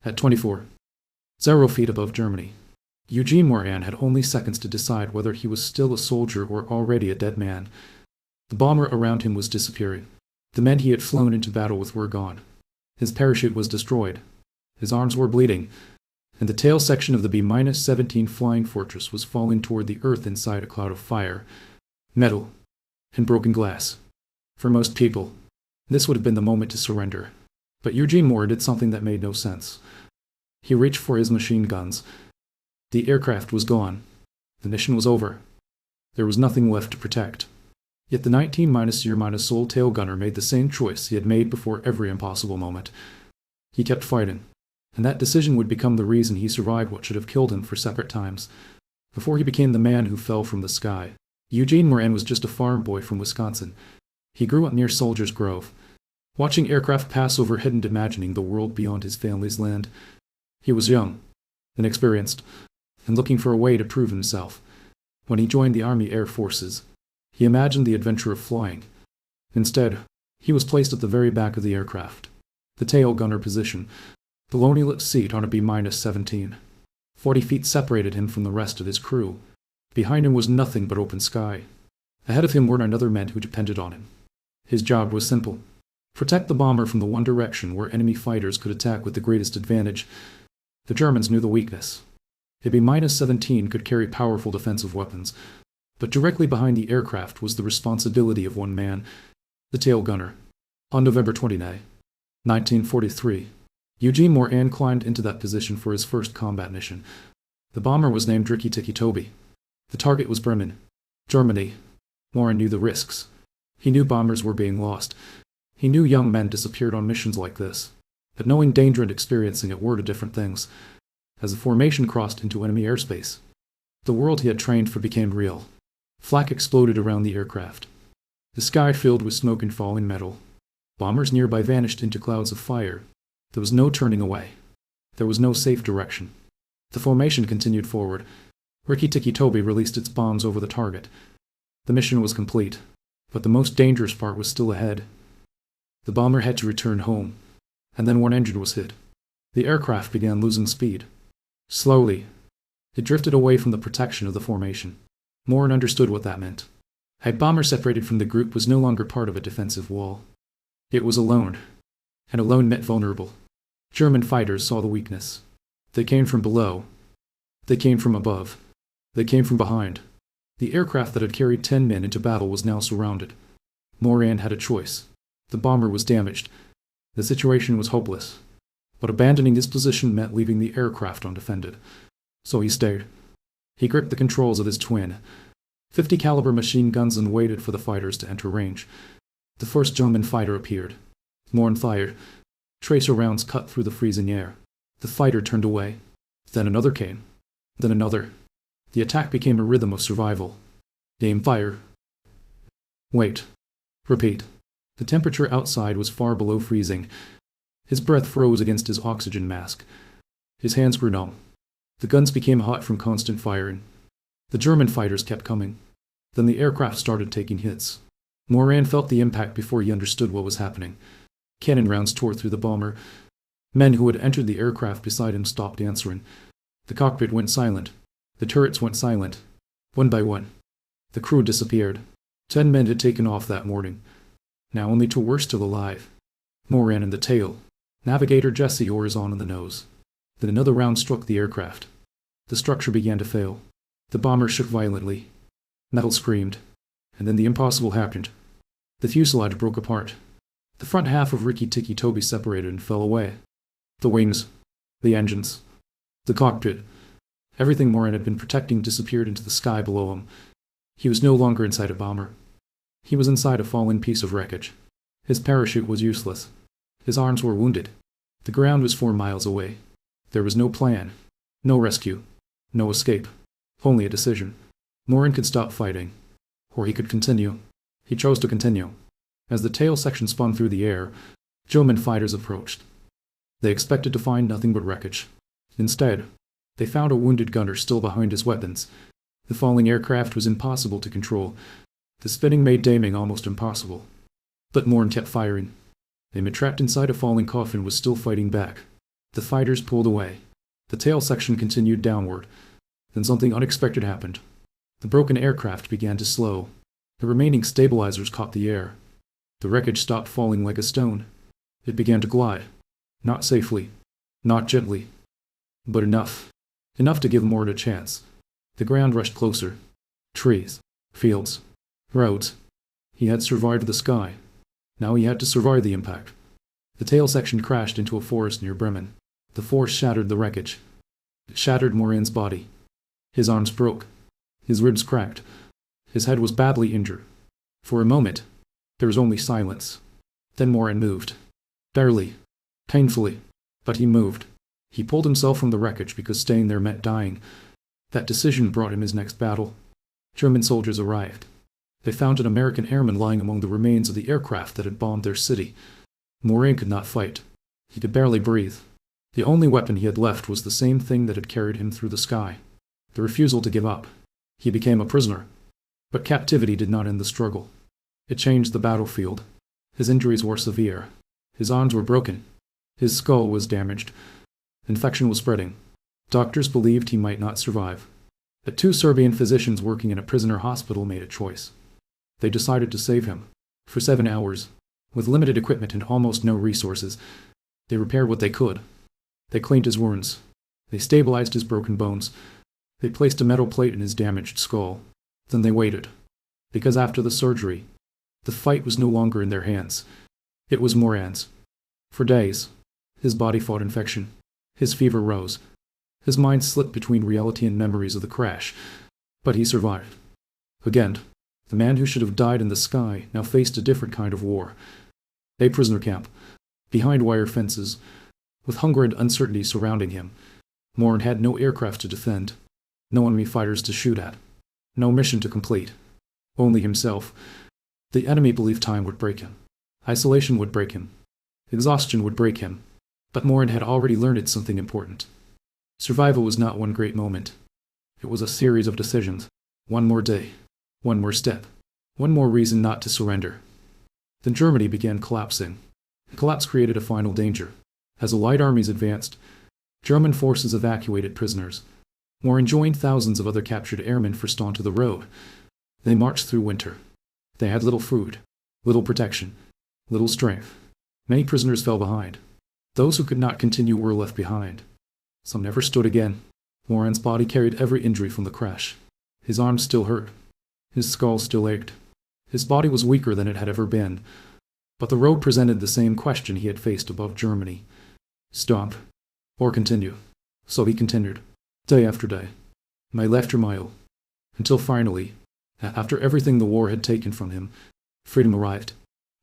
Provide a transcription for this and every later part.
At 24, 0 feet above Germany, Eugene Moran had only seconds to decide whether he was still a soldier or already a dead man. The bomber around him was disappearing. The men he had flown into battle with were gone. His parachute was destroyed. His arms were bleeding, and the tail section of the B-17 Flying Fortress was falling toward the earth inside a cloud of fire, metal, and broken glass. For most people, this would have been the moment to surrender. But Eugene Moore did something that made no sense. He reached for his machine guns. The aircraft was gone. The mission was over. There was nothing left to protect. Yet the 19-0- Soul Tail Gunner made the same choice he had made before every impossible moment. He kept fighting, and that decision would become the reason he survived what should have killed him for separate times. Before he became the man who fell from the sky, Eugene Moran was just a farm boy from Wisconsin. He grew up near Soldiers Grove, watching aircraft pass overhead and imagining the world beyond his family's land. He was young, inexperienced, and looking for a way to prove himself. When he joined the Army Air Forces, he imagined the adventure of flying. Instead, he was placed at the very back of the aircraft, the tail gunner position, the lonely-lit seat on a B-17. 40 feet separated him from the rest of his crew. Behind him was nothing but open sky. Ahead of him were another men who depended on him. His job was simple: protect the bomber from the one direction where enemy fighters could attack with the greatest advantage. The Germans knew the weakness. A B-17 could carry powerful defensive weapons, but directly behind the aircraft was the responsibility of one man, the tail gunner. On November 29, 1943, Eugene Moran climbed into that position for his first combat mission. The bomber was named Rikki Tikki Toby. The target was Bremen, Germany. Moran knew the risks. He knew bombers were being lost. He knew young men disappeared on missions like this. But knowing danger and experiencing it were two different things. As the formation crossed into enemy airspace, the world he had trained for became real. Flak exploded around the aircraft. The sky filled with smoke and falling metal. Bombers nearby vanished into clouds of fire. There was no turning away. There was no safe direction. The formation continued forward. Rikki Tikki Toby released its bombs over the target. The mission was complete, but the most dangerous part was still ahead. The bomber had to return home, and then one engine was hit. The aircraft began losing speed. Slowly, it drifted away from the protection of the formation. Moran understood what that meant. A bomber separated from the group was no longer part of a defensive wall. It was alone, and alone meant vulnerable. German fighters saw the weakness. They came from below. They came from above. They came from behind. The aircraft that had carried 10 men into battle was now surrounded. Moran had a choice. The bomber was damaged. The situation was hopeless. But abandoning his position meant leaving the aircraft undefended. So he stayed. He gripped the controls of his twin, 50 caliber machine guns, and waited for the fighters to enter range. The first German fighter appeared. Moran fired. Tracer rounds cut through the freezing air. The fighter turned away. Then another came. Then another. The attack became a rhythm of survival. Aim, fire. Wait. Repeat. The temperature outside was far below freezing. His breath froze against his oxygen mask. His hands grew numb. The guns became hot from constant firing. The German fighters kept coming. Then the aircraft started taking hits. Moran felt the impact before he understood what was happening. Cannon rounds tore through the bomber. Men who had entered the aircraft beside him stopped answering. The cockpit went silent. The turrets went silent. One by one, the crew disappeared. 10 men had taken off that morning. Now only 2 were still alive. Moran in the tail. Navigator Jesse Orizon in the nose. Then another round struck the aircraft. The structure began to fail. The bomber shook violently. Metal screamed. And then the impossible happened. The fuselage broke apart. The front half of Rikki Tikki Toby separated and fell away. The wings. The engines. The cockpit. Everything Moran had been protecting disappeared into the sky below him. He was no longer inside a bomber. He was inside a fallen piece of wreckage. His parachute was useless. His arms were wounded. The ground was 4 miles away. There was no plan, no rescue, no escape, only a decision. Moran could stop fighting, or he could continue. He chose to continue. As the tail section spun through the air, German fighters approached. They expected to find nothing but wreckage. Instead, they found a wounded gunner still behind his weapons. The falling aircraft was impossible to control. The spinning made aiming almost impossible. But Moran kept firing. A man trapped inside a falling coffin was still fighting back. The fighters pulled away. The tail section continued downward. Then something unexpected happened. The broken aircraft began to slow. The remaining stabilizers caught the air. The wreckage stopped falling like a stone. It began to glide. Not safely. Not gently. But enough. Enough to give Morin a chance. The ground rushed closer. Trees. Fields. Roads. He had survived the sky. Now he had to survive the impact. The tail section crashed into a forest near Bremen. The force shattered the wreckage. It shattered Morin's body. His arms broke. His ribs cracked. His head was badly injured. For a moment, there was only silence. Then Morin moved. Barely. Painfully. But he moved. He pulled himself from the wreckage because staying there meant dying. That decision brought him his next battle. German soldiers arrived. They found an American airman lying among the remains of the aircraft that had bombed their city. Morin could not fight. He could barely breathe. The only weapon he had left was the same thing that had carried him through the sky. The refusal to give up. He became a prisoner. But captivity did not end the struggle. It changed the battlefield. His injuries were severe. His arms were broken. His skull was damaged. Infection was spreading. Doctors believed he might not survive. But 2 Serbian physicians working in a prisoner hospital made a choice. They decided to save him. For 7 hours, with limited equipment and almost no resources, they repaired what they could. They cleaned his wounds. They stabilized his broken bones. They placed a metal plate in his damaged skull. Then they waited. Because after the surgery, the fight was no longer in their hands. It was Morin's. For days, his body fought infection. His fever rose. His mind slipped between reality and memories of the crash. But he survived. Again, the man who should have died in the sky now faced a different kind of war. A prisoner camp, behind wire fences, with hunger and uncertainty surrounding him. Morin had no aircraft to defend, no enemy fighters to shoot at, no mission to complete. Only himself. The enemy believed time would break him. Isolation would break him. Exhaustion would break him. But Morin had already learned something important. Survival was not one great moment. It was a series of decisions. One more day. One more step. One more reason not to surrender. Then Germany began collapsing. The collapse created a final danger. As the Allied armies advanced, German forces evacuated prisoners. Morin joined thousands of other captured airmen forced onto the road. They marched through winter. They had little food, little protection, little strength. Many prisoners fell behind. Those who could not continue were left behind. Some never stood again. Morin's body carried every injury from the crash. His arms still hurt. His skull still ached. His body was weaker than it had ever been. But the road presented the same question he had faced above Germany. Stop. Or continue. So he continued, day after day, mile after mile, until finally, after everything the war had taken from him, freedom arrived.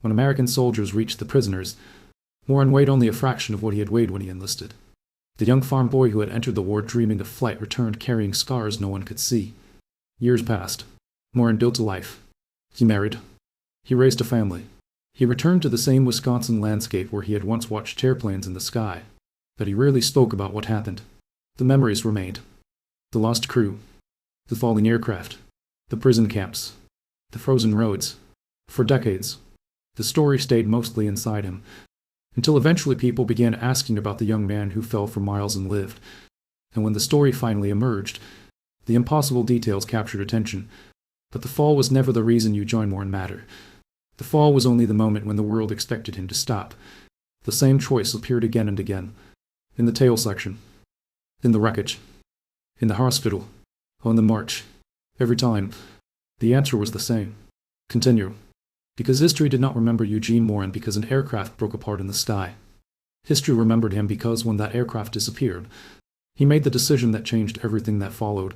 When American soldiers reached the prisoners, Morin weighed only a fraction of what he had weighed when he enlisted. The young farm boy who had entered the war dreaming of flight returned carrying scars no one could see. Years passed. Morin built a life. He married. He raised a family. He returned to the same Wisconsin landscape where he had once watched airplanes in the sky. But he rarely spoke about what happened. The memories remained. The lost crew. The falling aircraft. The prison camps. The frozen roads. For decades, the story stayed mostly inside him, until eventually people began asking about the young man who fell for miles and lived. And when the story finally emerged, the impossible details captured attention. But the fall was never the reason you joined Morin Matter. The fall was only the moment when the world expected him to stop. The same choice appeared again and again. In the tail section. In the wreckage. In the hospital. On the march. Every time, the answer was the same. Continue. Because history did not remember Eugene Morin because an aircraft broke apart in the sky. History remembered him because when that aircraft disappeared, he made the decision that changed everything that followed.